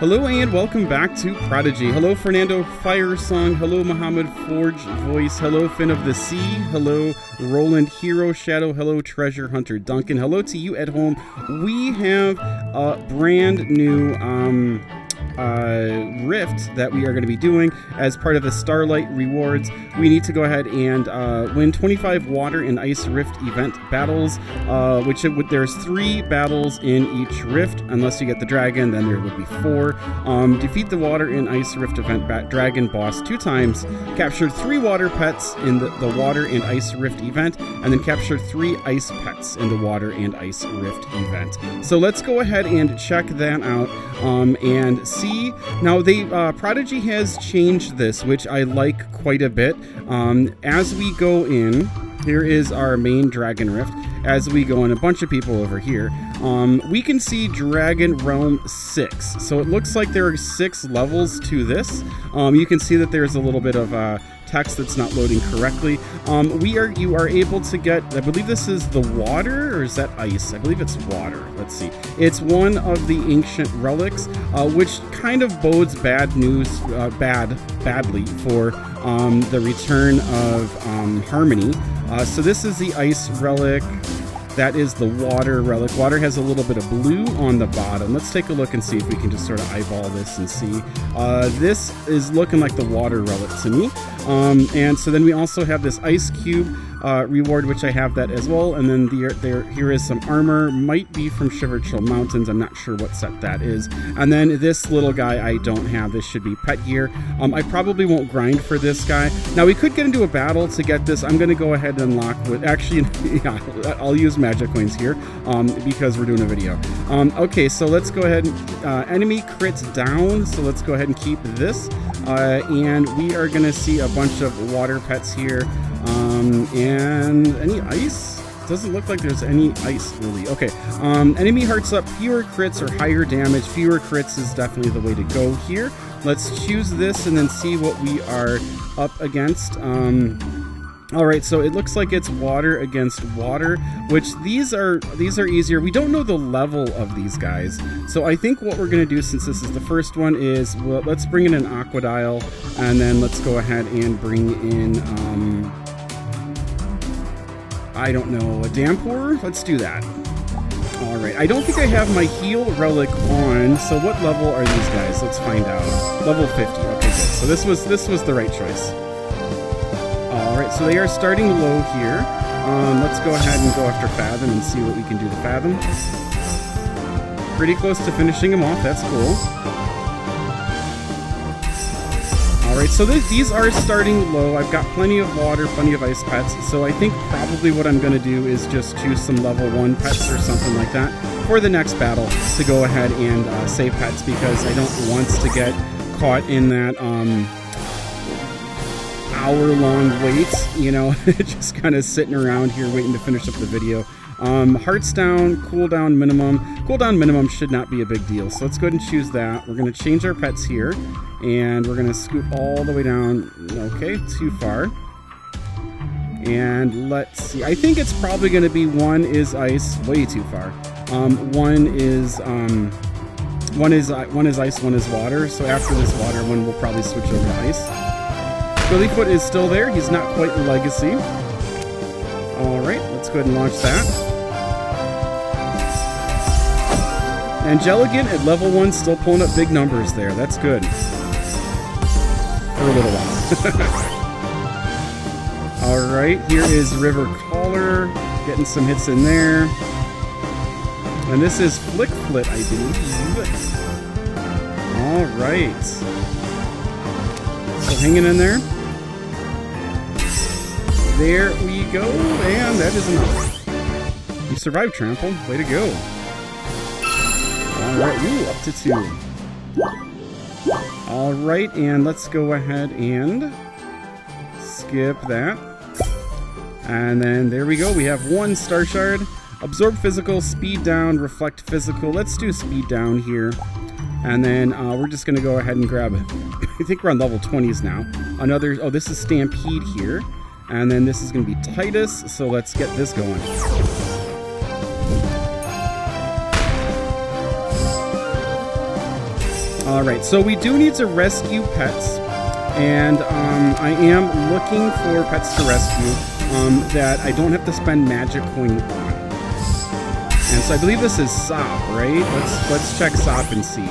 Hello and welcome back to Prodigy. Hello Fernando Firesong. Hello Muhammad Forge Voice. Hello Finn of the Sea. Hello Roland Hero Shadow. Hello Treasure Hunter Duncan. Hello to you at home. We have a brand new rift that we are going to be doing as part of the Starlight rewards. We need to go ahead and win 25 water and ice rift event battles, there's 3 battles in each rift. Unless you get the dragon, then there would be 4. Defeat the water and ice rift event dragon boss 2 times, capture 3 water pets in the water and ice rift event, and then capture 3 ice pets in the water and ice rift event. So let's go ahead and check that out and see. Now Prodigy has changed this, which I like quite a bit. As we go in, here is our main dragon rift. As we go in, a bunch of people over here, we can see Dragon Realm 6. So it looks like there are 6 levels to this. You can see that there's a little bit of text that's not loading correctly. You are able to get, I believe this is the water, or is that ice? I believe it's water. Let's see. It's one of the ancient relics, which kind of bodes bad news, badly for the return of Harmony. So this is the ice relic. That is the water relic. Water has a little bit of blue on the bottom. Let's take a look and see if we can just sort of eyeball this and see. This is looking like the water relic to me. And so then we also have this ice cube reward, which I have that as well. And then here is some armor. Might be from Shiverchill Mountains. I'm not sure what set that is. And then this little guy I don't have. This should be pet gear. I probably won't grind for this guy. Now we could get into a battle to get this. I'm going to go ahead and unlock with, actually, yeah, I'll use magic coins here because we're doing a video. Okay, so let's go ahead and enemy crits down. So let's go ahead and keep this. And we are going to see a bunch of water pets here. And any ice? Doesn't look like there's any ice really. Okay, enemy hearts up, fewer crits or higher damage. Fewer crits is definitely the way to go here. Let's choose this and then see what we are up against. All right, so it looks like it's water against water, which these are easier. We don't know the level of these guys, so I think what we're going to do, since this is the first one, is let's bring in an Aquadile, and then let's go ahead and bring in I don't know, a Dampour. Let's do that. All right, I don't think I have my heal relic on. So what level are these guys? Let's find out. Level 50. Okay, good. So this was the right choice. All right, so they are starting low here. Let's go ahead and go after Fathom and see what we can do to Fathom. Pretty close to finishing him off. That's cool. All right, so these are starting low. I've got plenty of water, plenty of ice pets. So I think probably what I'm going to do is just choose some level 1 pets or something like that for the next battle to go ahead and save pets, because I don't want to get caught in that hour-long wait, just kind of sitting around here waiting to finish up the video. Hearts down, cooldown minimum. Cooldown minimum should not be a big deal, so let's go ahead and choose that. We're going to change our pets here, and we're going to scoop all the way down. Okay, too far. And let's see. I think it's probably going to be 1 is ice, way too far. 1 is ice, 1 is water. So after this water one, we'll probably switch over to ice. Billyfoot is still there. He's not quite legacy. All right, let's go ahead and launch that. And Jelligan at level 1 still pulling up big numbers there. That's good. For a little while. All right, here is River Caller, getting some hits in there. And this is Flick Flit, I believe. All right. Still hanging in there. There we go, and that is enough. You survived, Trample. Way to go. All right, ooh, up to 2. All right, and let's go ahead and skip that. And then there we go. We have 1 Star Shard. Absorb physical, speed down, reflect physical. Let's do speed down here. And then we're just going to go ahead and grab, I think we're on level 20s now. This is Stampede here. And then this is going to be Titus, so let's get this going. All right, so we do need to rescue pets, and I am looking for pets to rescue that I don't have to spend magic coin on. And so I believe this is Sop, right? Let's check Sop and see.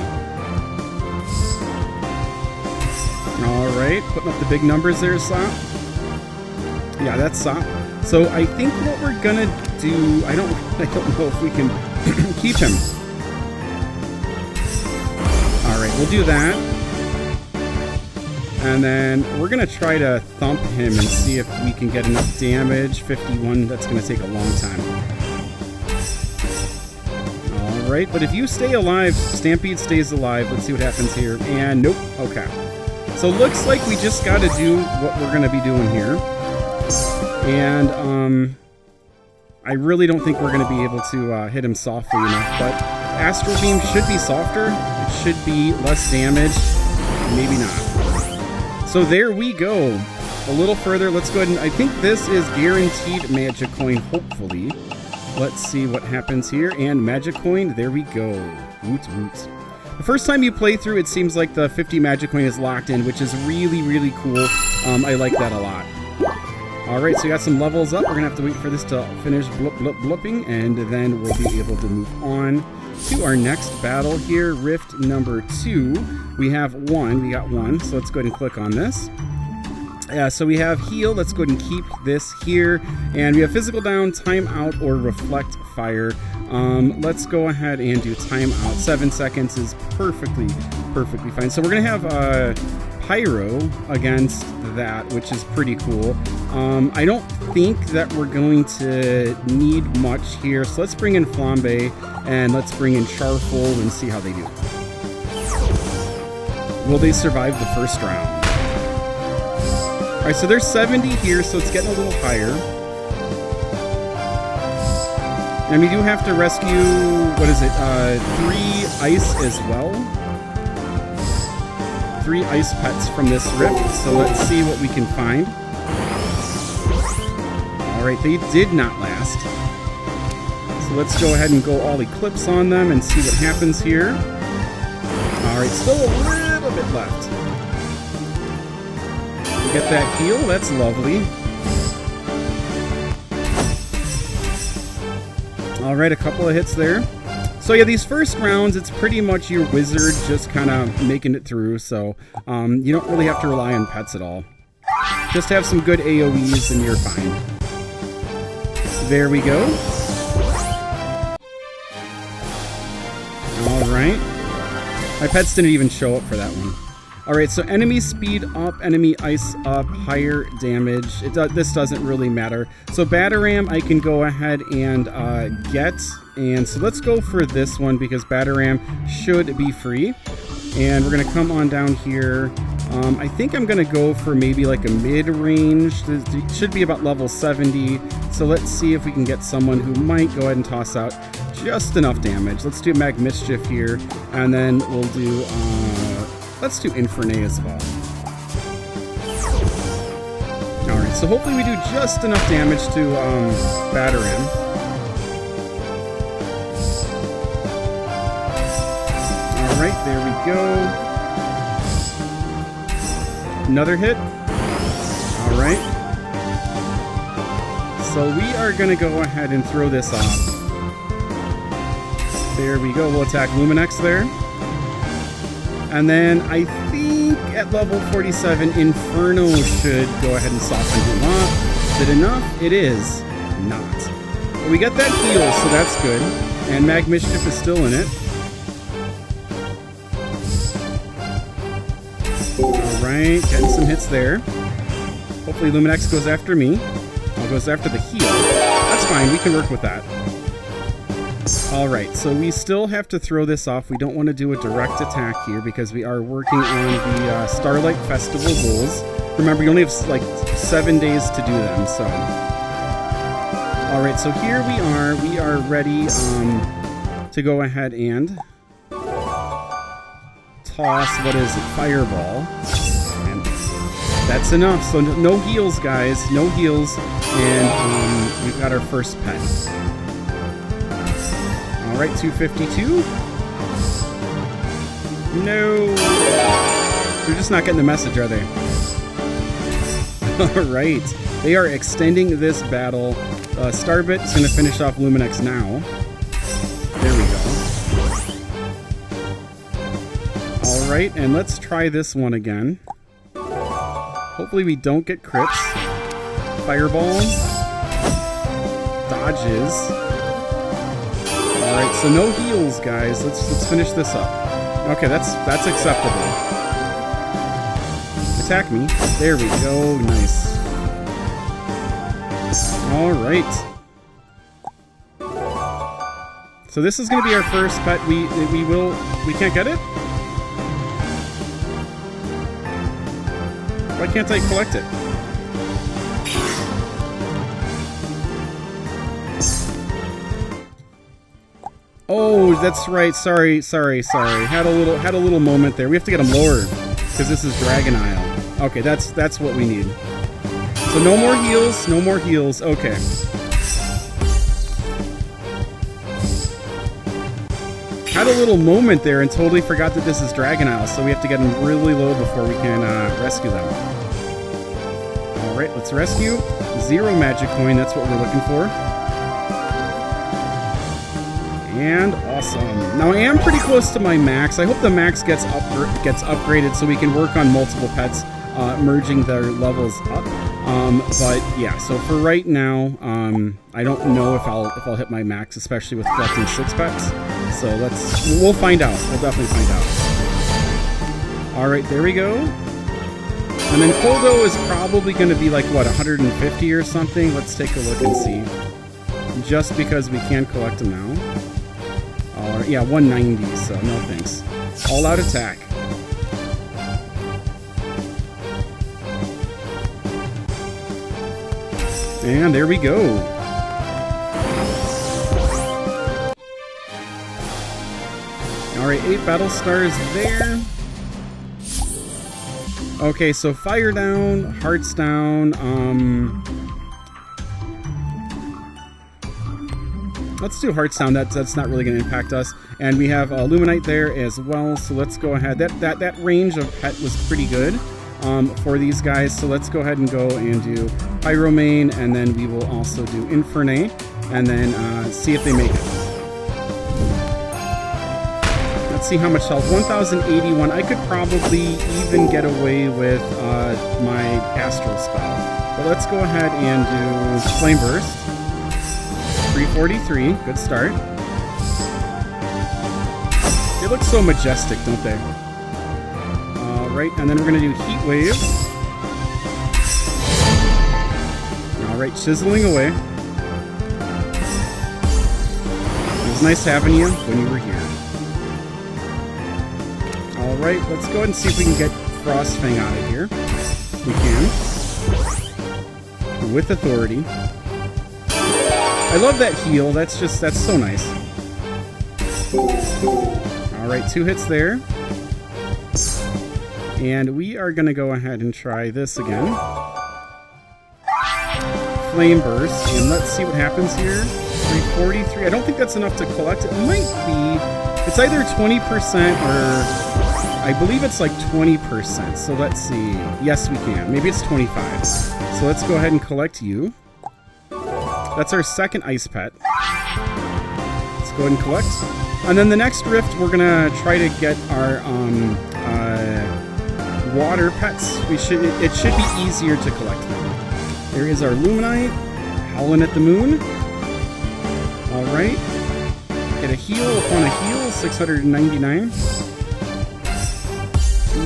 All right, putting up the big numbers there, Sop. Yeah, that's Sop. So I think what we're gonna do, I don't know if we can keep him. All right, we'll do that. And then we're gonna try to thump him and see if we can get enough damage. 51, that's gonna take a long time. All right, but if you stay alive, Stampede stays alive. Let's see what happens here. And nope, okay. So looks like we just gotta do what we're gonna be doing here. And I really don't think we're gonna be able to hit him softly enough, but Astral Beam should be softer. It should be less damage, maybe not. So there we go. A little further. Let's go ahead and I think this is guaranteed magic coin, hopefully. Let's see what happens here. And magic coin, there we go. Roots, roots. The first time you play through, it seems like the 50 magic coin is locked in, which is really, really cool. I like that a lot. All right, so we got some levels up. We're gonna have to wait for this to finish blooping, and then we'll be able to move on to our next battle here, Rift number 2. We have one, we got one, so let's go ahead and click on this. So we have heal, let's go ahead and keep this here, and we have physical down, time out, or reflect fire. Let's go ahead and do time out. 7 seconds is perfectly fine. So we're gonna have Pyro against that, which is pretty cool. I don't think that we're going to need much here, so let's bring in Flambe and let's bring in Charfold and see how they do. Will they survive the first round? All right, so there's 70 here, so it's getting a little higher. And we do have to rescue, what is it, 3 ice as well. 3 ice pets from this rift, so let's see what we can find. Alright, they did not last. So let's go ahead and go all Eclipse on them and see what happens here. Alright, still a little bit left. Get that heal, that's lovely. Alright, a couple of hits there. So yeah, these first rounds, it's pretty much your wizard just kind of making it through, so you don't really have to rely on pets at all. Just have some good AoEs and you're fine. There we go. Alright. My pets didn't even show up for that one. Alright, so enemy speed up, enemy ice up, higher damage. This doesn't really matter. So Bataram I can go ahead and get. And so let's go for this one because Bataram should be free. And we're going to come on down here. I think I'm going to go for maybe like a mid-range. It should be about level 70. So let's see if we can get someone who might go ahead and toss out just enough damage. Let's do Mag Mischief here. And then we'll do... let's do Infernae as well. Alright, so hopefully we do just enough damage to Bataram. Alright, there we go. Another hit. Alright. So we are going to go ahead and throw this off. There we go. We'll attack Luminex there. And then I think at level 47, Inferno should go ahead and soften him up. Is it enough? It is not. But we got that heal, so that's good. And Mag Mischief is still in it. Alright, getting some hits there. Hopefully Luminex goes after me. Goes after the heal. That's fine, we can work with that. Alright, so we still have to throw this off. We don't want to do a direct attack here because we are working on the Starlight Festival goals. Remember, you only have like 7 days to do them, so... Alright, so here we are. We are ready to go ahead and toss, what is it, Fireball. And that's enough. So no heals, guys. No heals. And we've got our first pet. Alright, 252. No! They're just not getting the message, are they? Alright. They are extending this battle. Starbit is going to finish off Luminex now. There we go. Alright, and let's try this one again. Hopefully we don't get crits. Fireball. Dodges. Alright, so no heals, guys. Let's finish this up. Okay, that's acceptable. Attack me. There we go. Nice. Alright. So this is going to be our first pet. We can't get it? Why can't I collect it? Oh, that's right. Sorry. Had a little moment there. We have to get him lower because this is Dragon Isle. Okay, that's what we need. So no more heals, no more heals. Okay. Had a little moment there and totally forgot that this is Dragon Isle, so we have to get them really low before we can rescue them. Alright, let's rescue. 0 magic coin, that's what we're looking for. And awesome. Now I am pretty close to my max. I hope the max gets upgraded so we can work on multiple pets, merging their levels up. But yeah, so for right now, I don't know if I'll hit my max, especially with collecting 6 pets. So we'll find out. We'll definitely find out. All right, there we go. And then Coldo is probably going to be like, what, 150 or something? Let's take a look and see. Just because we can collect them now. Yeah, 190, so no thanks. All out attack. And there we go. Alright, 8 battle stars there. Okay, so fire down, hearts down, let's do hearts down. That's not really going to impact us. And we have Luminite there as well, so let's go ahead. That range of pet was pretty good for these guys, so let's go ahead and go and do Pyromane, and then we will also do Infernae, and then see if they make it. Let's see how much health. 1,081. I could probably even get away with my Astral Spell. But let's go ahead and do Flame Burst. 343. Good start. They look so majestic, don't they? Alright, and then we're going to do Heat Wave. Alright, chiseling away. It was nice having you when you were here. Alright, let's go ahead and see if we can get Frostfang out of here. We can. With authority. I love that heal. That's so nice. Alright, 2 hits there. And we are going to go ahead and try this again. Flame Burst. And let's see what happens here. 343. I don't think that's enough to collect. It might be. It's either 20% or... I believe it's like 20%, so let's see. Yes, we can. Maybe it's 25. So let's go ahead and collect you. That's our second ice pet. Let's go ahead and collect. And then the next rift, we're gonna try to get our water pets. It should be easier to collect them. There is our Luminite, Howlin' at the Moon. All right. Get a heal upon a heal, 699.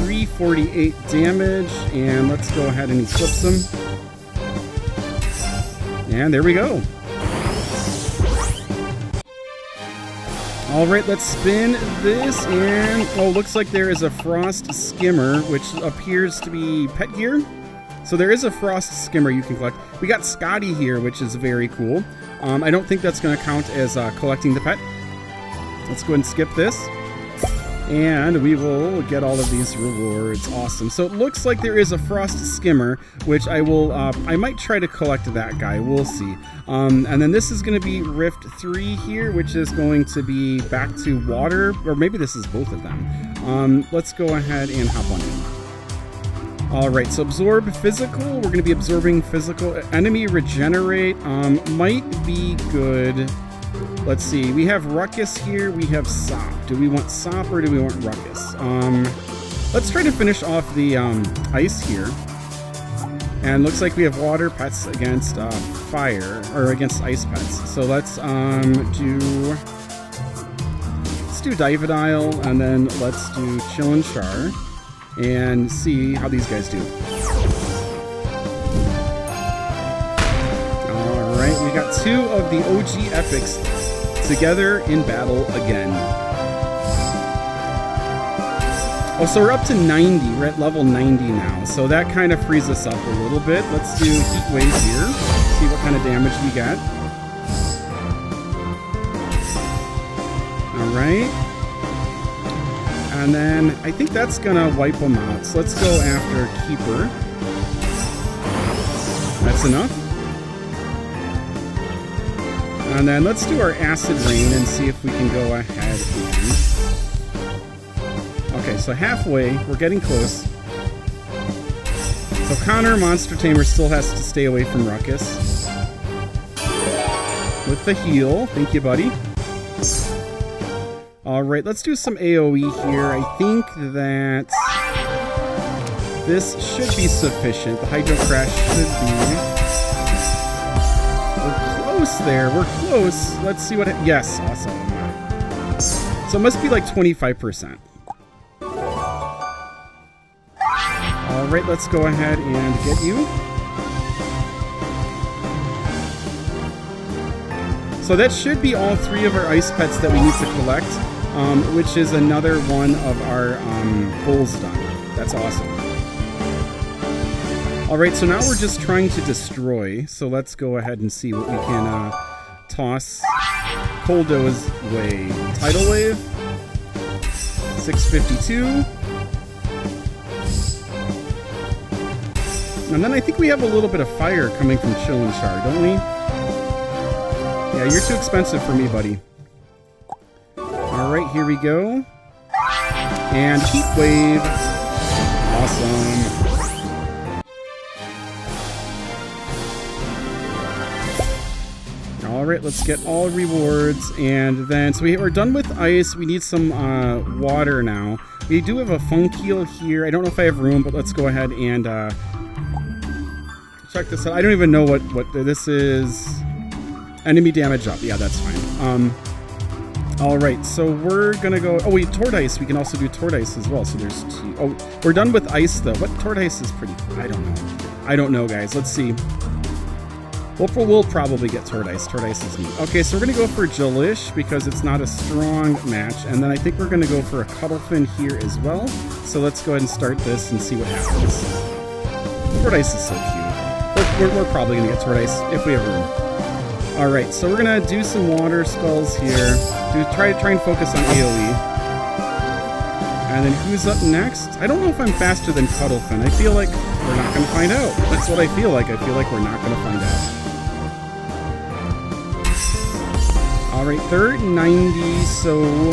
348 damage, and let's go ahead and eclipse them. And there we go. Alright, let's spin this, and oh, looks like there is a Frost Skimmer, which appears to be pet gear. So there is a Frost Skimmer you can collect. We got Scotty here, which is very cool. I don't think that's going to count as collecting the pet. Let's go ahead and skip this. And we will get all of these rewards. Awesome. So it looks like there is a frost skimmer, which I will, I might try to collect that guy. We'll see. And then this is going to be Rift 3 here, which is going to be back to water, or maybe this is both of them. Let's go ahead and hop on in. All right, so absorb physical. We're going to be absorbing physical. Enemy regenerate might be good. Let's see, we have Ruckus here, we have Sop. Do we want Sop or do we want Ruckus? Let's try to finish off the ice here. And looks like we have water pets against fire, or against ice pets. So let's do Dividile, and then let's do Chill and Char, and see how these guys do. Alright, we got 2 of the OG epics together in battle again. Oh, so we're up to 90. We're at level 90 now. So that kind of frees us up a little bit. Let's do Heat Wave here. See what kind of damage we get. Alright. And then I think that's gonna wipe them out. So let's go after Keeper. That's enough. And then let's do our Acid Rain and see if we can go ahead and... Okay, so halfway, we're getting close. So Connor, Monster Tamer, still has to stay away from Ruckus. With the heal. Thank you, buddy. Alright, let's do some AoE here. I think that this should be sufficient. The Hydro Crash should be... There, we're close. Let's see what yes, awesome. So it must be like 25%. Alright, let's go ahead and get you. So that should be all 3 of our ice pets that we need to collect, which is another one of our goals done. That's awesome. Alright, so now we're just trying to destroy, so let's go ahead and see what we can toss Coldo's way. Tidal Wave, 652. And then I think we have a little bit of fire coming from Chill and Char, don't we? Yeah, you're too expensive for me, buddy. Alright, here we go. And Heat Wave. Awesome. Alright, let's get all rewards, and then, so we're done with ice. We need some water now. We do have a Funk Heal here. I don't know if I have room, but let's go ahead and check this out. I don't even know what this is. Enemy damage up. Yeah, that's fine. Alright, so we're gonna go... Oh wait, Tortoise. We can also do Tortoise as well, so there's 2. Oh, we're done with ice, though. What Tortoise is pretty cool. I don't know. I don't know, guys. Let's see. We'll probably get Tortoise. Tortoise is neat. Okay, so we're going to go for Jalish because it's not a strong match. And then I think we're going to go for a Cuttlefin here as well. So let's go ahead and start this and see what happens. Tortoise is so cute. We're probably going to get Tortoise if we have room. Alright, so we're going to do some water spells here. Try and focus on AoE. And then who's up next? I don't know if I'm faster than Cuttlefin. I feel like we're not going to find out. That's what I feel like. I feel like we're not going to find out. Alright, they're 90, so...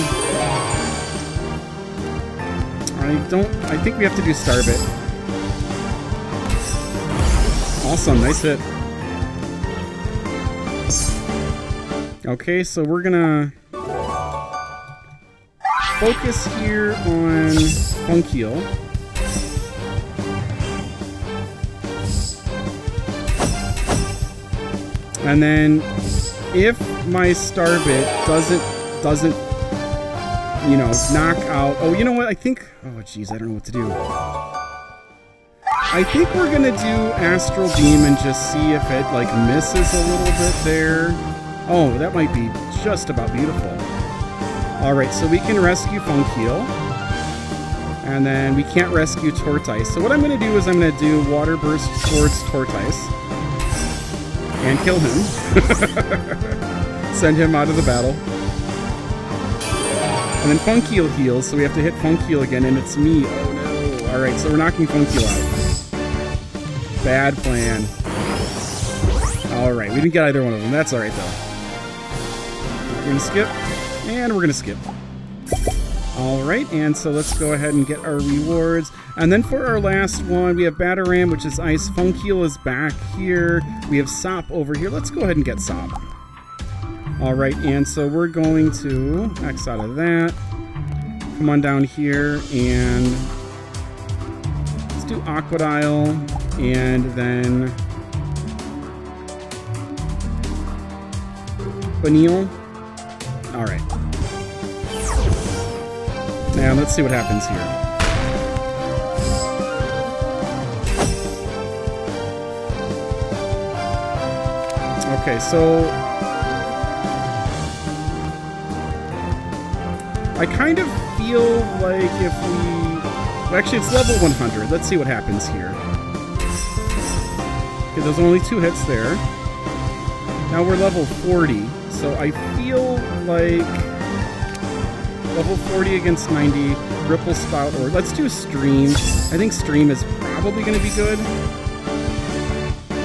I think we have to do Starbit. Awesome, nice hit. Okay, so we're gonna... focus here on Funk Heal. And then if my Starbit doesn't you know, knock out... Oh, you know what? I think... Oh, jeez, I don't know what to do. I think we're gonna do Astral Beam and just see if it, like, misses a little bit there. Oh, that might be just about beautiful. Alright, so we can rescue Funk Heal. And then we can't rescue Tortoise. So what I'm gonna do is I'm gonna do Water Burst towards Tortoise. And kill him. Send him out of the battle. And then Funkeel heals, so we have to hit Funkeel again, and it's me. Oh no. Alright, so we're knocking Funkeel out. Bad plan. Alright, we didn't get either one of them. That's alright though. We're gonna skip, and we're gonna skip. Alright, and so let's go ahead and get our rewards. And then for our last one, we have Bataram, which is ice. Funkeel is back here. We have Sop over here. Let's go ahead and get Sop. Alright, and so we're going to X out of that. Come on down here, and let's do Aquadile, and then Banil. Alright. Now let's see what happens here. Okay, so I kind of feel like if we... Actually, it's level 100. Let's see what happens here. Okay, there's only 2 hits there. Now we're level 40, so I feel like level 40 against 90, Ripple Spout, or let's do Stream. I think Stream is probably going to be good.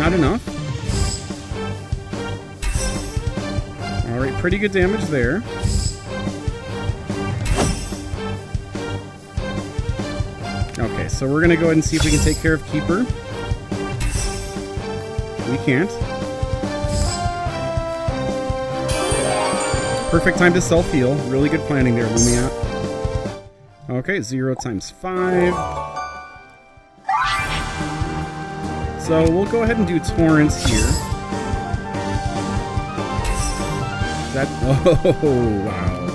Not enough. Alright, pretty good damage there. Okay, so we're going to go ahead and see if we can take care of Keeper. We can't. Perfect time to self-heal. Really good planning there, Lumiat. Okay, 0 times 5. So we'll go ahead and do Torrents here. Oh, wow.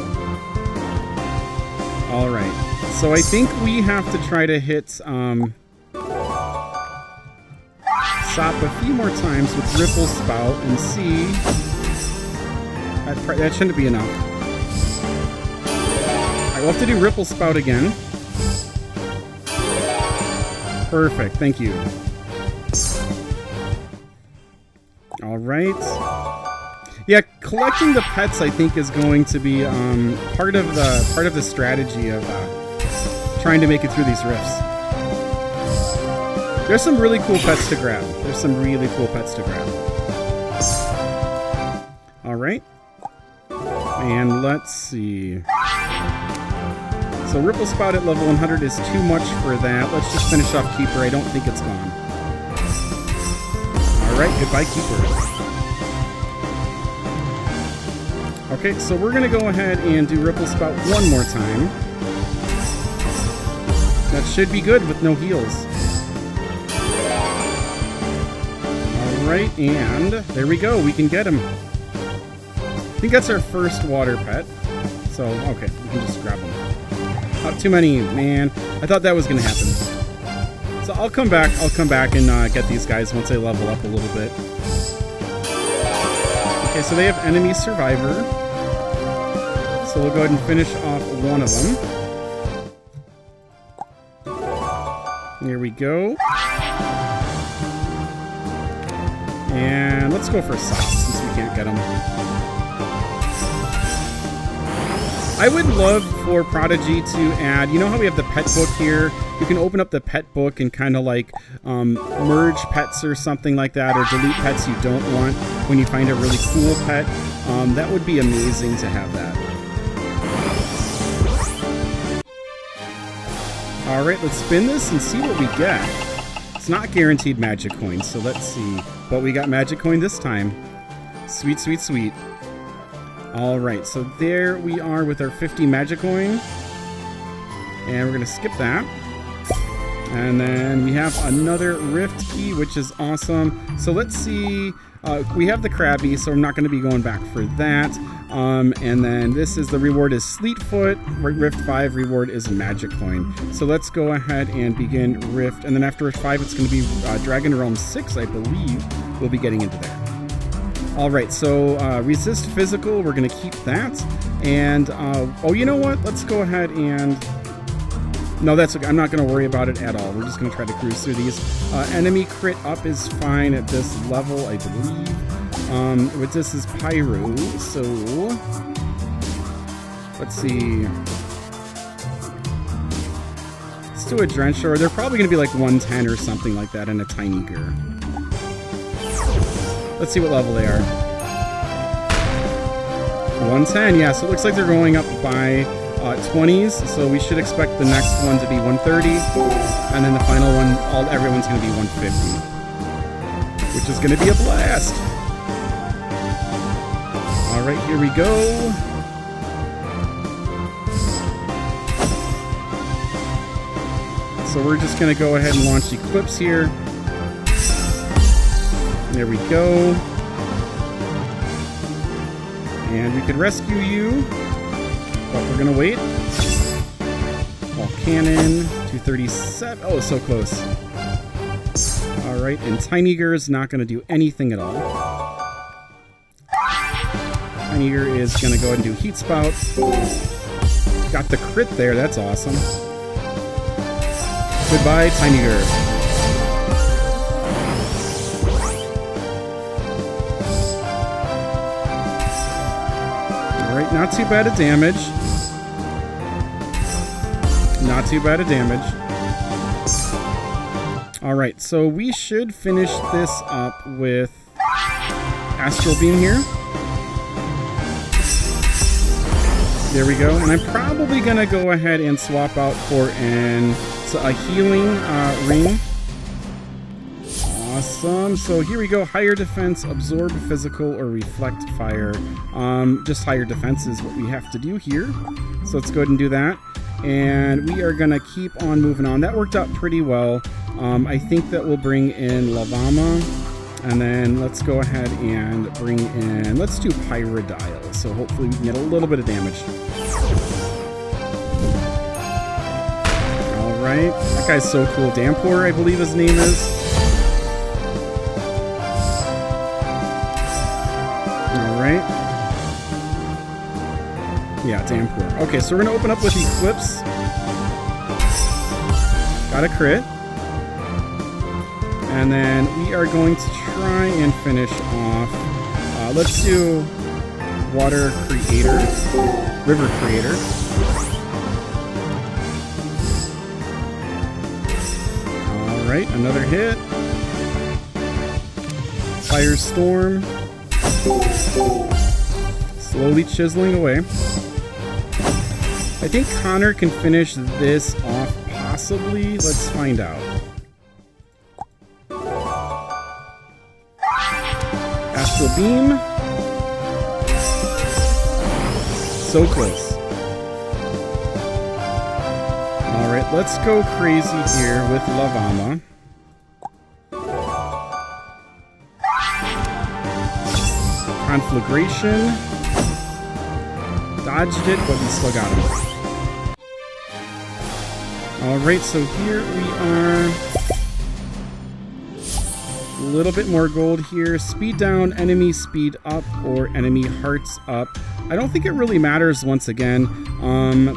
Alright. So I think we have to try to hit Sop a few more times with Ripple Spout and see... That shouldn't be enough. Alright, we'll have to do Ripple Spout again. Perfect, thank you. Alright. Yeah, collecting the pets I think is going to be part of the strategy of trying to make it through these rifts. There's some really cool pets to grab. Alright. And let's see. So Ripple Spout at level 100 is too much for that. Let's just finish off Keeper. I don't think it's gone. Alright, goodbye Keeper. Okay, so we're going to go ahead and do Ripple Spout one more time. That should be good with no heals. Alright, and there we go. We can get him. I think that's our first water pet. So, okay, we can just grab them. Not too many, man. I thought that was going to happen. So I'll come back and get these guys once they level up a little bit. Okay, so they have Enemy Survivor. So we'll go ahead and finish off one of them. Here we go. And let's go for Sop since we can't get them. I would love for Prodigy to add, you know how we have the pet book here? You can open up the pet book and kind of like merge pets or something like that, or delete pets you don't want when you find a really cool pet. That would be amazing to have that. Alright, let's spin this and see what we get. It's not guaranteed magic coins, so let's see. But we got magic coin this time. Sweet, sweet, sweet. Alright, so there we are with our 50 magic coin. And we're going to skip that. And then we have another rift key, which is awesome. So let's see. We have the Krabby, so I'm not going to be going back for that. And then this is the reward is Sleetfoot. Rift 5 reward is magic coin. So let's go ahead and begin Rift. And then after Rift 5, it's going to be Dragon Realm 6, I believe. We'll be getting into there. Alright, so resist physical, we're going to keep that. And, oh, you know what? Let's go ahead and... No, that's okay. I'm not going to worry about it at all. We're just going to try to cruise through these. Enemy crit up is fine at this level, I believe. But this is Pyro, so... Let's see. Let's do a Drencher. They're probably going to be like 110 or something like that in a Tiny Gur. Let's see what level they are. 110, yeah, so it looks like they're going up by 20s, so we should expect the next one to be 130, and then the final one, everyone's going to be 150, which is going to be a blast. All right, here we go. So we're just going to go ahead and launch Eclipse here. There we go. And we could rescue you, but we're going to wait. Ball Cannon, 237. Oh, so close. All right, and Tiny Gur is not going to do anything at all. Tiny Gur is going to go ahead and do Heat Spout. Got the crit there. That's awesome. Goodbye, Tiny Gur. Alright, not too bad of damage. Not too bad of damage. Alright, so we should finish this up with Astral Beam here. There we go. And I'm probably going to go ahead and swap out for a healing ring. Awesome. So here we go. Higher defense, absorb physical, or reflect fire. Just higher defense is what we have to do here. So let's go ahead and do that. And we are going to keep on moving on. That worked out pretty well. I think that we'll bring in Lavama. And then let's go ahead and bring in, let's do Pyrodile. So hopefully we can get a little bit of damage. Alright. That guy's so cool. Dampour, I believe his name is. Alright. Yeah, Dampour. Okay, so we're going to open up with Eclipse. Got a crit. And then we are going to try and finish off. Let's do Water Creator. River Creator. Alright, another hit. Firestorm. Slowly chiseling away. I think Connor can finish this off possibly. Let's find out. Astral Beam. So close. Alright, let's go crazy here with Lavama. Conflagration. Dodged it, but we still got him. Alright, so here we are. A little bit more gold here. Speed down, enemy speed up, or enemy hearts up. I don't think it really matters once again.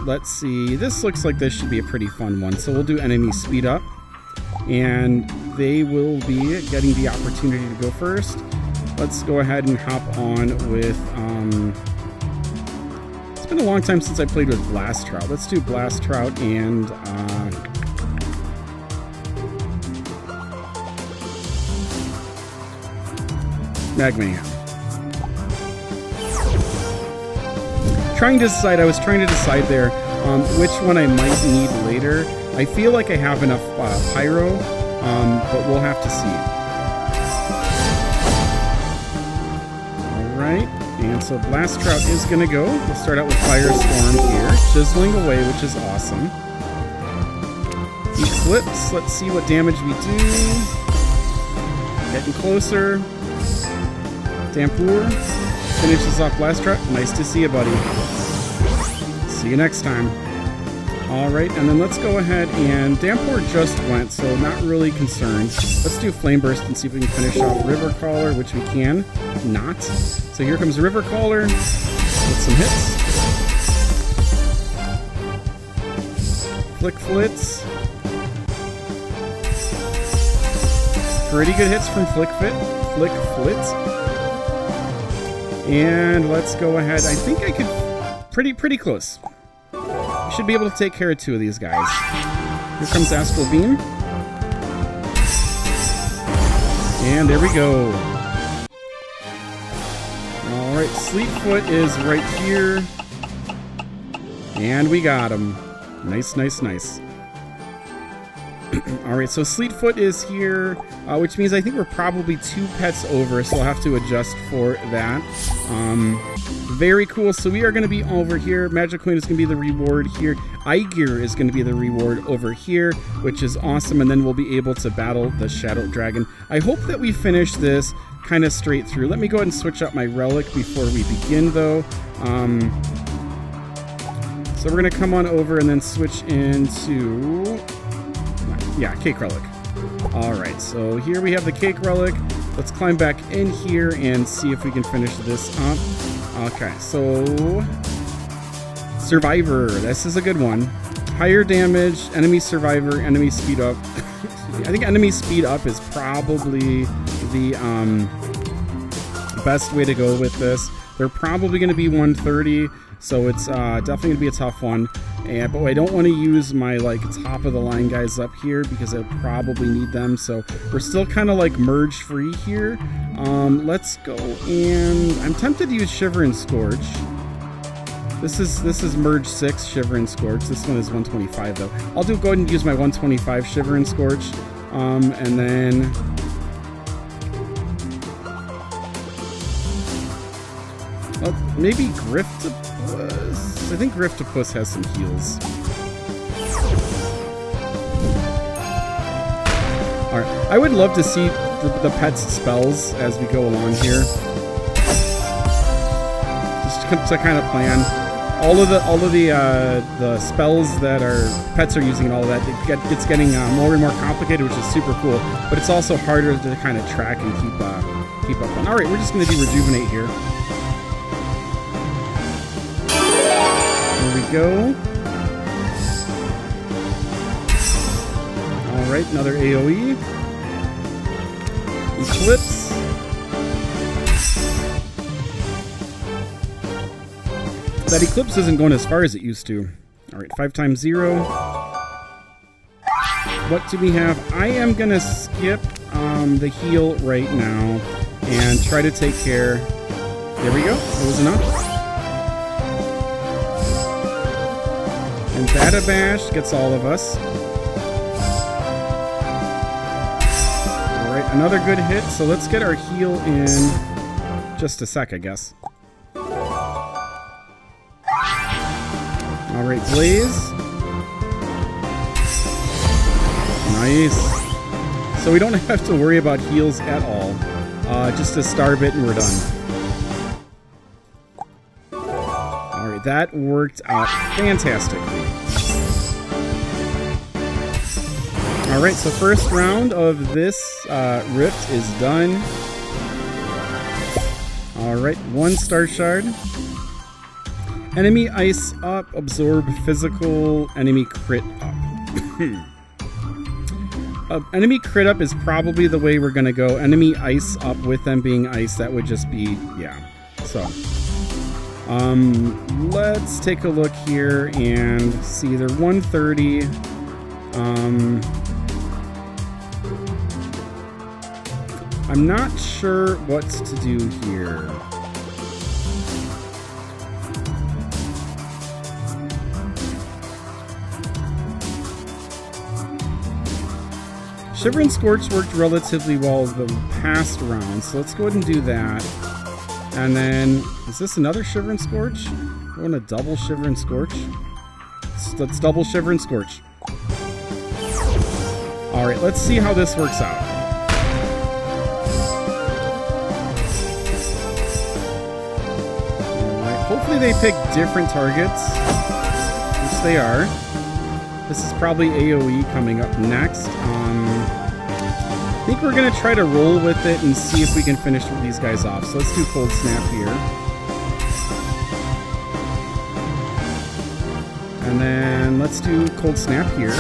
Let's see. This looks like this should be a pretty fun one. So we'll do enemy speed up. And they will be getting the opportunity to go first. Let's go ahead and hop on with... It's been a long time since I played with Blast Trout. Let's do Blast Trout and... Magmayhem. I was trying to decide there which one I might need later. I feel like I have enough Pyro, but we'll have to see. Alright, and so Blast Trout is going to go. We'll start out with Firestorm here, chiseling away, which is awesome. Eclipse, let's see what damage we do. Getting closer. Dampour finishes off Blast Trout. Nice to see you, buddy. See you next time. Alright, and then let's go ahead and... Dampour just went, so not really concerned. Let's do Flame Burst and see if we can finish off River Caller, which we can. Not. So here comes River Caller with some hits. Flick Flits. Pretty good hits from Flick Flits. And let's go ahead. I think I could pretty close. We should be able to take care of 2 of these guys. Here comes Astral Beam. And there we go. Alright, Sleepfoot is right here. And we got him. Nice, nice, nice. Alright, so Sleetfoot is here, which means I think we're probably 2 pets over, so I'll have to adjust for that. Very cool. So we are going to be over here. Magic Coin is going to be the reward here. Eye Gear is going to be the reward over here, which is awesome. And then we'll be able to battle the Shadow Dragon. I hope that we finish this kind of straight through. Let me go ahead and switch up my relic before we begin, though. So we're going to come on over and then switch into... Yeah, Cake Relic. Alright, so here we have the Cake Relic. Let's climb back in here and see if we can finish this up. Okay, so... Survivor. This is a good one. Higher damage, enemy survivor, enemy speed up. I think enemy speed up is probably the best way to go with this. They're probably going to be 130, so it's definitely going to be a tough one. But I don't want to use my top of the line guys up here because I probably need them. So we're still kind of merge free here. Let's go, and I'm tempted to use Shiver and Scorch. This is merge 6 Shiver and Scorch. This one is 125 though. I'll go ahead and use my 125 Shiver and Scorch, and then. Maybe Griftopus. I think Griftopus has some heals. Alright, I would love to see the pet's spells as we go along here. Just to kind of plan. All of the spells that our pets are using and all of that, it's getting more and more complicated, which is super cool. But it's also harder to kind of track and keep up on. Alright, we're just going to do Rejuvenate here. We go. Alright, another AoE. Eclipse. That Eclipse isn't going as far as it used to. Alright, 5 times 0. What do we have? I am going to skip the heal right now and try to take care. There we go. That was enough. And Batabash gets all of us. Alright, another good hit. So let's get our heal in just a sec, I guess. Alright, Blaze. Nice. So we don't have to worry about heals at all. Just a Starbit and we're done. That worked out fantastically. Alright, so first round of this rift is done. Alright, 1 Star Shard. Enemy Ice up, absorb physical, enemy crit up. Enemy crit up is probably the way we're going to go. Enemy Ice up with them being ice, that would just be, yeah. So... let's take a look here and see. They're 130. I'm not sure what to do here. Shiver and Scorch worked relatively well the past round, so let's go ahead and do that. And then, is this another Shiver and Scorch? I want a double Shiver and Scorch. Let's double Shiver and Scorch. Alright, let's see how this works out. Alright, hopefully they pick different targets, which they are. This is probably AoE coming up next. I think we're going to try to roll with it and see if we can finish these guys off. So let's do Cold Snap here. And then let's do Cold Snap here.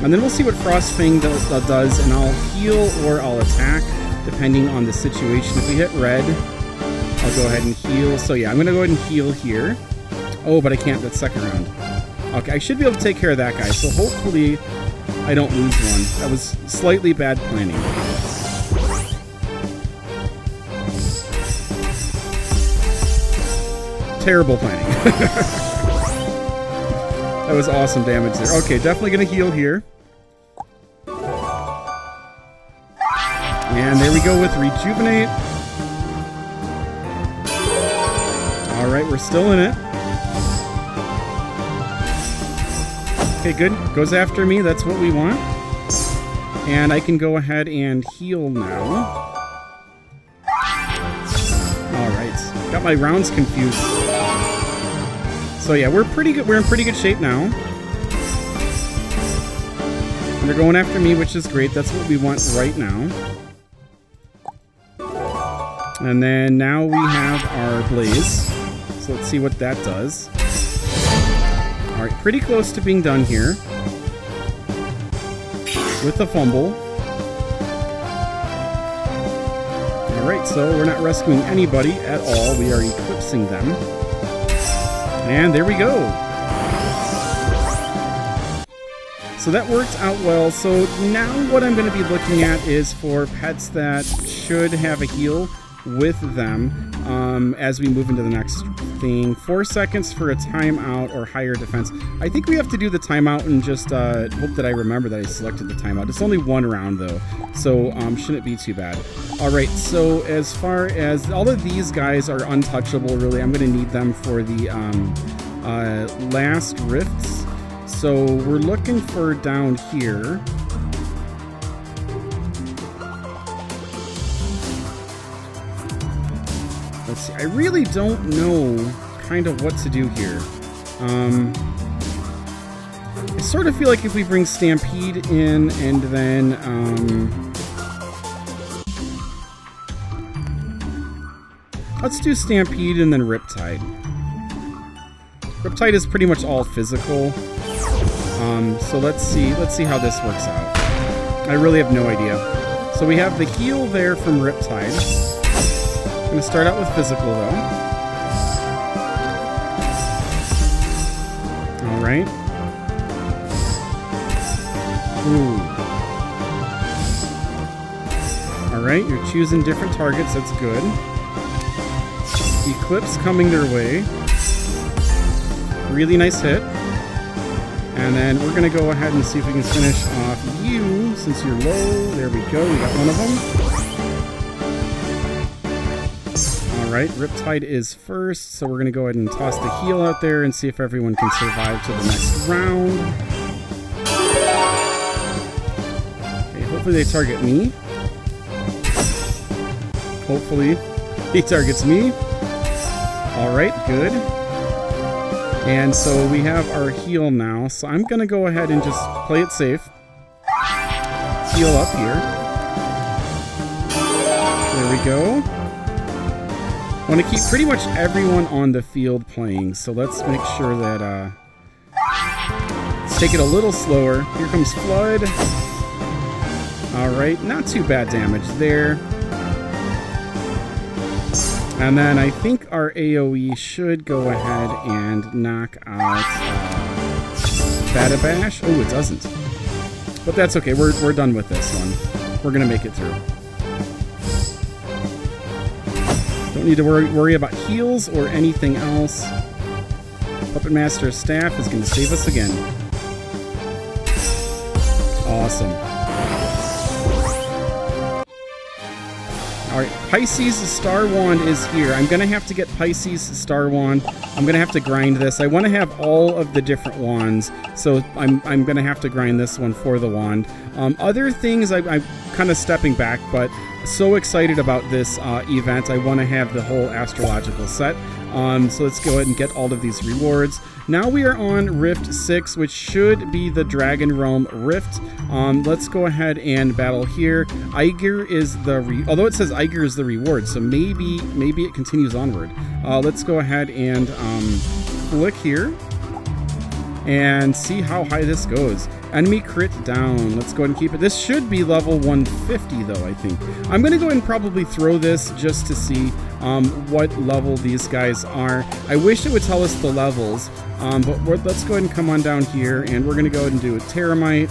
And then we'll see what Frostfang does, and I'll heal or I'll attack, depending on the situation. If we hit red, I'll go ahead and heal. So yeah, I'm going to go ahead and heal here. Oh, but I can't that second round. Okay, I should be able to take care of that guy, so hopefully I don't lose one. That was slightly bad planning. Terrible planning. That was awesome damage there. Okay, definitely going to heal here. And there we go with Rejuvenate. Alright, we're still in it. Okay, good. Goes after me. That's what we want. And I can go ahead and heal now. Alright. Got my rounds confused. So yeah, we're pretty good. We're in pretty good shape now. And they're going after me, which is great. That's what we want right now. And then now we have our Blaze. So let's see what that does. Alright, pretty close to being done here. With the fumble. Alright, so we're not rescuing anybody at all. We are eclipsing them. And there we go. So that worked out well. So now what I'm going to be looking at is for pets that should have a heal with them as we move into the next thing. 4 seconds for a timeout or higher defense. I think we have to do the timeout and just hope that I remember that I selected the timeout. It's only one round though, so shouldn't be too bad. Alright, so as far as all of these guys are untouchable really, I'm going to need them for the last rifts. So we're looking for down here. Let's see. I really don't know kind of what to do here. I sort of feel like if we bring Stampede in and then let's do Stampede and then Riptide. Riptide is pretty much all physical. So let's see how this works out. I really have no idea. So we have the heal there from Riptide. I'm going to start out with physical, though. Alright. Ooh. Alright, you're choosing different targets. That's good. Eclipse coming their way. Really nice hit. And then we're going to go ahead and see if we can finish off you, since you're low. There we go. We got one of them. Alright, Riptide is first, so we're going to go ahead and toss the heal out there and see if everyone can survive to the next round. Okay, hopefully they target me. Hopefully he targets me. Alright, good. And so we have our heal now, so I'm going to go ahead and just play it safe. Heal up here. There we go. I want to keep pretty much everyone on the field playing, so let's make sure that, let's take it a little slower. Here comes Flood. Alright, not too bad damage there. And then I think our AoE should go ahead and knock out Batabash. Oh, it doesn't. But that's okay, we're done with this one. We're going to make it through. Don't need to worry about heals or anything else. Puppet Master's staff is going to save us again. Awesome. Alright, Pisces Star Wand is here. I'm going to have to get Pisces Star Wand. I'm going to have to grind this. I want to have all of the different wands, so I'm going to have to grind this one for the wand. Other things, I'm kind of stepping back, but so excited about this event. I want to have the whole astrological set. So let's go ahead and get all of these rewards. Now we are on Rift 6, which should be the Dragon Realm Rift. Let's go ahead and battle here. Eiger is the although it says Eiger is the reward, so maybe it continues onward. Let's go ahead and click here and see how high this goes. Enemy crit down. Let's go ahead and keep it. This should be level 150 though, I think. I'm going to go ahead and probably throw this just to see what level these guys are. I wish it would tell us the levels, but let's go ahead and come on down here, and we're going to go ahead and do a Terramite.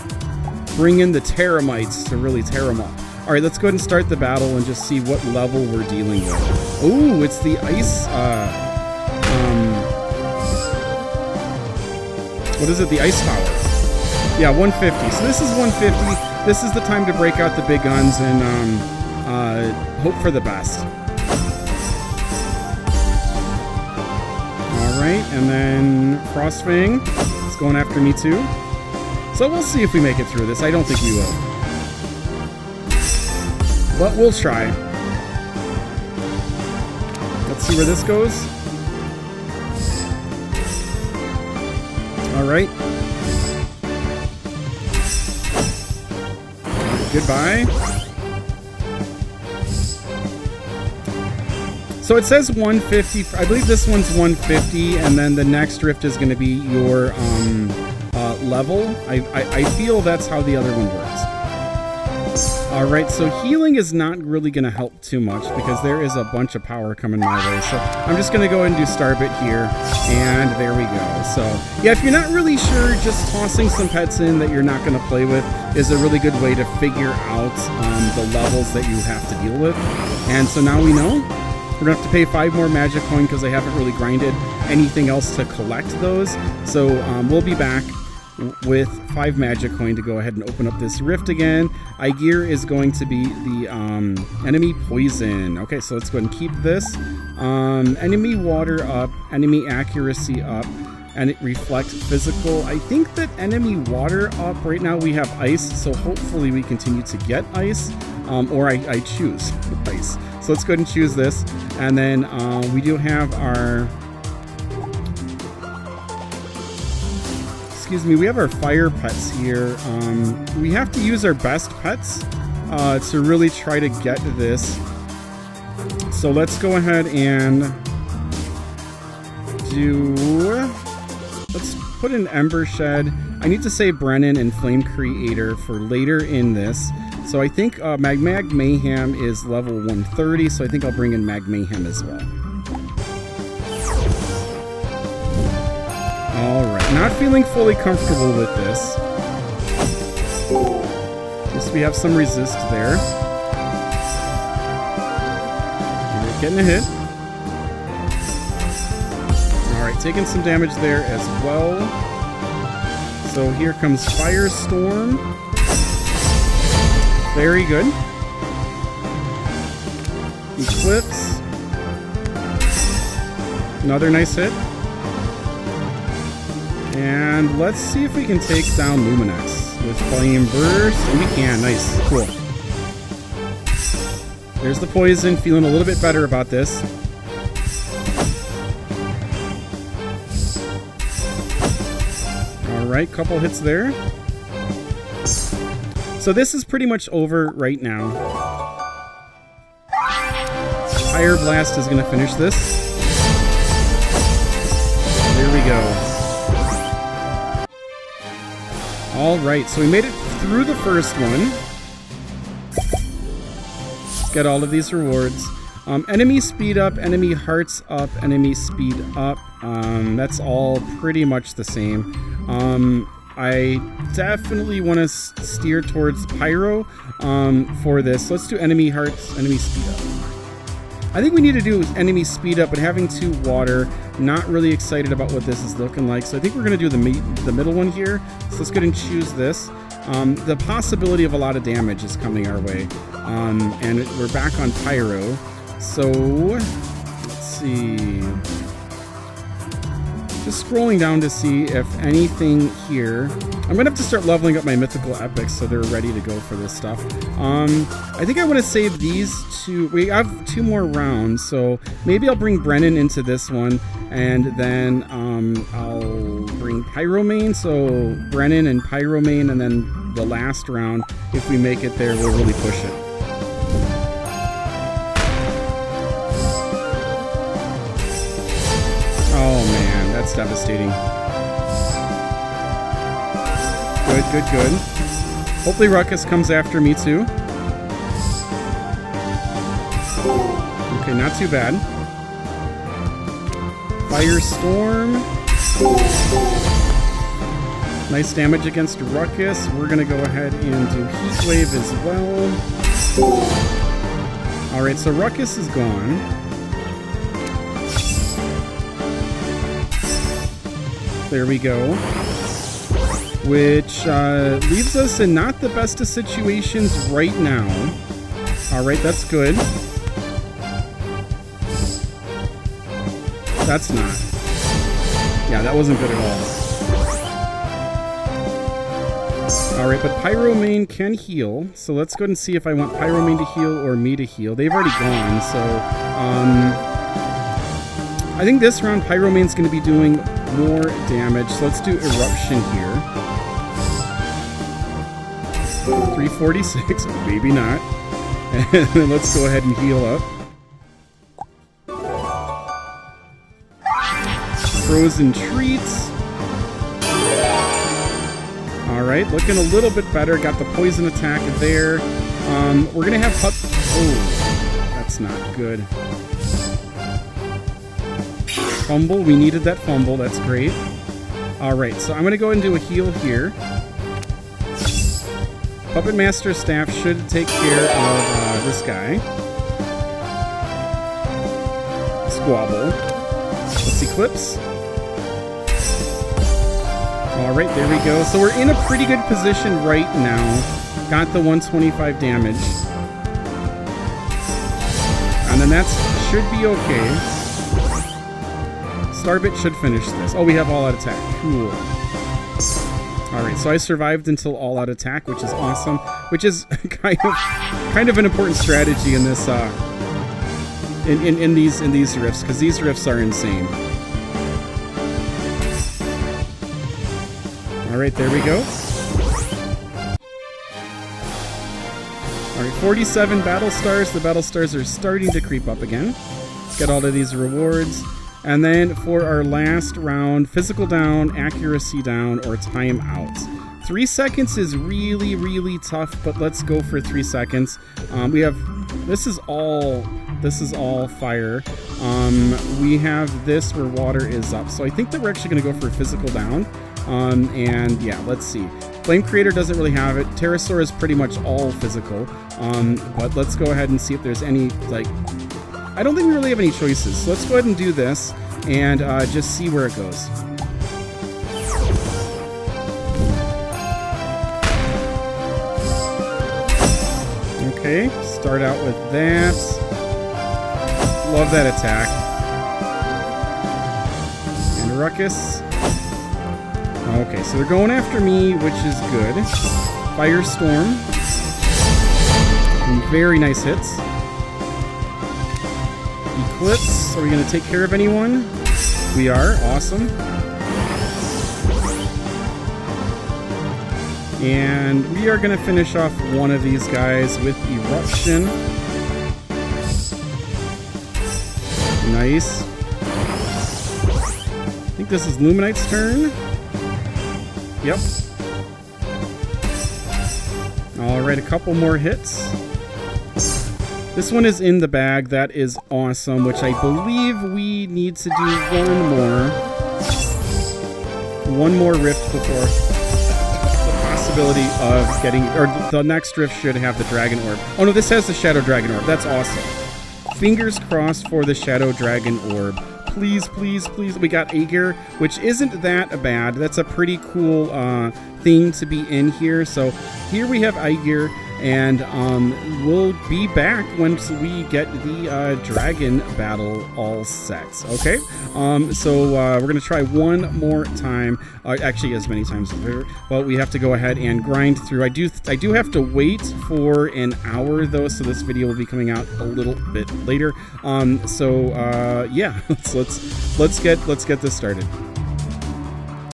Bring in the Terramites to really tear them up. All right, let's go ahead and start the battle and just see what level we're dealing with. Ooh, it's the ice... what is it? The ice tower. Yeah, 150. So this is 150. This is the time to break out the big guns and hope for the best. All right, and then Frostfang is going after me too. So we'll see if we make it through this. I don't think we will, but we'll try. Let's see where this goes. All right. Goodbye. So it says 150. I believe this one's 150, and then the next rift is going to be your level. I feel that's how the other one works. All right, so healing is not really going to help too much because there is a bunch of power coming my way. So I'm just going to go ahead and do Starbit here, and there we go. So yeah, if you're not really sure, just tossing some pets in that you're not going to play with is a really good way to figure out the levels that you have to deal with. And so now we know. We're going to have to pay 5 more magic coin because I haven't really grinded anything else to collect those. So we'll be back with 5 magic coin to go ahead and open up this rift again. Gear is going to be the enemy poison. Okay, so let's go ahead and keep this. Enemy water up, enemy accuracy up, and it reflects physical. I think that enemy water up, right now we have ice, so hopefully we continue to get ice, or I choose ice. So let's go ahead and choose this, and then we do have our... Excuse me, we have our fire pets here. We have to use our best pets to really try to get this. So let's go ahead and let's put an Ember Shed. I need to say Brennan and Flame Creator for later in this. So I think Mag Mayhem is level 130, so I think I'll bring in Mag Mayhem as well. Alright, not feeling fully comfortable with this. Guess we have some resist there. We're getting a hit. Alright, taking some damage there as well. So here comes Firestorm. Very good. Eclipse. Another nice hit. And let's see if we can take down Luminex with Flame Burst. And we can. Nice. Cool. There's the poison. Feeling a little bit better about this. Alright, couple hits there. So this is pretty much over right now. Fire Blast is going to finish this. There we go. Alright, so we made it through the first one. Get all of these rewards. Enemy speed up, enemy hearts up, enemy speed up. That's all pretty much the same. I definitely want to steer towards Pyro for this. Let's do enemy hearts, enemy speed up. I think we need to do enemy speed up, but having 2 water, not really excited about what this is looking like. So I think we're going to do the middle one here. So let's go ahead and choose this. The possibility of a lot of damage is coming our way. And we're back on Pyro. So let's see. Just scrolling down to see if anything here. I'm going to have to start leveling up my mythical epics so they're ready to go for this stuff. I think I want to save these 2. We have 2 more rounds, so maybe I'll bring Brennan into this one, and then I'll bring Pyromane. So Brennan and Pyromane, and then the last round, if we make it there, we'll really push it. Oh man, that's devastating. Good, good, good. Hopefully Ruckus comes after me too. Okay, not too bad. Firestorm. Nice damage against Ruckus. We're going to go ahead and do Heat Wave as well. Alright, so Ruckus is gone. There we go. Which leaves us in not the best of situations right now. Alright, that's good. That's not. Yeah, that wasn't good at all. Alright, but Pyromane can heal. So let's go ahead and see if I want Pyromane to heal or me to heal. They've already gone, so... I think this round Pyromane's going to be doing more damage. So let's do Eruption here. 346, maybe not. And then let's go ahead and heal up. Frozen Treats. Alright, looking a little bit better. Got the poison attack there. We're gonna have Oh, that's not good. Fumble, we needed that fumble, that's great. Alright, so I'm gonna go ahead and do a heal here. Puppet Master Staff should take care of this guy. Squabble. Let's Eclipse. Alright, there we go. So we're in a pretty good position right now. Got the 125 damage. And then that should be okay. Starbit should finish this. Oh, we have all-out attack. Cool. Alright, so I survived until all-out attack, which is awesome. Which is kind of an important strategy in this in these rifts, because these rifts are insane. Alright, there we go. Alright, 47 battle stars. The battle stars are starting to creep up again. Let's get all of these rewards. And then for our last round, physical down, accuracy down, or time out. 3 seconds is really, really tough, but let's go for 3 seconds. This is all fire. We have this where water is up. So I think that we're actually going to go for a physical down. And yeah, let's see. Flame Creator doesn't really have it. Pterosaur is pretty much all physical. But let's go ahead and see if there's any, like... I don't think we really have any choices. So let's go ahead and do this and just see where it goes. Okay, start out with that. Love that attack. And Ruckus. Okay, so they're going after me, which is good. Firestorm. Some very nice hits. Eclipse. Are we going to take care of anyone? We are. Awesome. And we are going to finish off one of these guys with Eruption. Nice. I think this is Luminite's turn. Yep. Alright, a couple more hits. This one is in the bag. That is awesome, which I believe we need to do one more rift before the possibility of getting, or the next rift should have the Dragon Orb. Oh no, this has the Shadow Dragon Orb. That's awesome. Fingers crossed for the Shadow Dragon Orb. Please, please, please. We got Aegir, which isn't that bad. That's a pretty cool thing to be in here. So here we have Aegir, and we'll be back once we get the dragon battle all set. Okay, so we're gonna try one more time. Actually, as many times as ever. But we have to go ahead and grind through. I do have to wait for an hour though, so this video will be coming out a little bit later. Yeah, let's get this started.